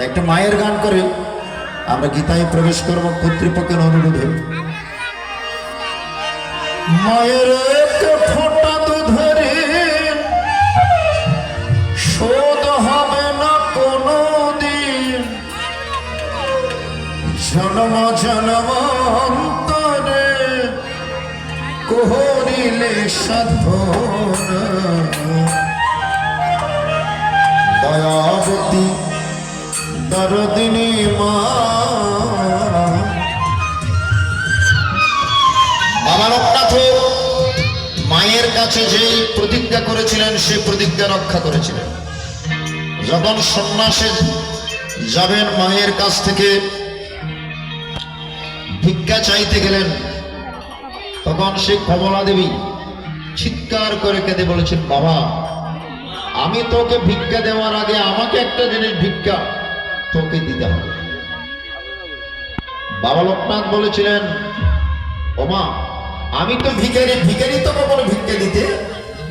একটা মায়ের গান করে আমরা গীতায় প্রবেশ করব কর্তৃপক্ষের অনুরোধে। মায়ের এক ফোঁটা দুধের শোধ হবে না কোনো দিন, জন্ম জন্মান্তরে করিলে সাধনা। দয়াবতী দরদিনী মা। বাবা লোকনাথ মায়ের কাছে যেই প্রতিজ্ঞা করেছিলেন সে প্রতিজ্ঞা রক্ষা করেছিলেন। যখন সন্ন্যাসে যাবেন মায়ের কাছ থেকে ভিক্ষা চাইতে গেলেন, তখন সে কমলা দেবী চিৎকার করে কেঁদে বলেছেন, বাবা আমি তোকে ভিক্ষা দেওয়ার আগে আমাকে একটা জিনিস ভিক্ষা তোকে দিতে হবে। বাবা লোকনাথ বলেছিলেন, ওমা আমি তো ভিখারি, ভিখারি তো কখনো ভিক্ষা দিতে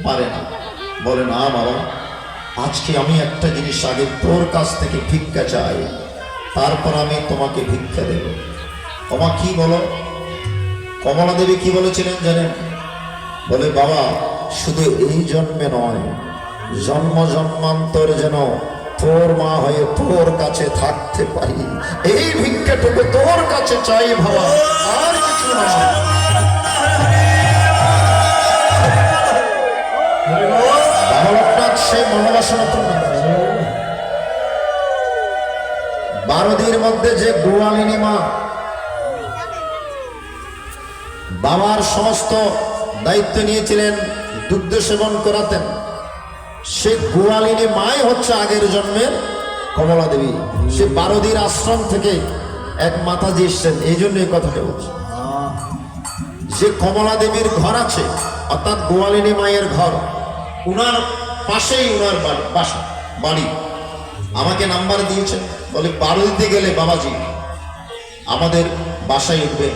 পারে না। বলে না বাবা, আজকে আমি একটা জিনিস আগে তোর কাছ থেকে ভিক্ষা চাই, তারপর আমি তোমাকে ভিক্ষা দেব। ওমা কি বলো? কমলা দেবী কি বলেছিলেন জানেন? বলে বাবা শুধু এই জন্মে নয়, জন্ম জন্মান্তর যেন তোর মা হয়ে তোর কাছে থাকতে পারি, এই ভিক্ষাটুকু তোর কাছে চাই বাবা, আর কিছু না। সে মনোবাসনা পূর্ণ। 12 মধ্যে যে গোয়ালিনী মা বাবার সমস্ত দায়িত্ব নিয়েছিলেন, দুগ্ধ সেবন করাতেন, সে গোয়ালিনী মাই হচ্ছে আগের জন্মের কমলা দেবী। সে 12 আশ্রম থেকে এক মাতাজি এসছেন, এই জন্য এই কথাটা বলছে। যে কমলা দেবীর ঘর আছে অর্থাৎ গোয়ালিনী মায়ের ঘর, উনার পাশেই উনার বাসা বাড়ি। আমাকে নাম্বার দিয়েছেন, বলে 12 গেলে বাবাজি আমাদের বাসায় উঠবেন।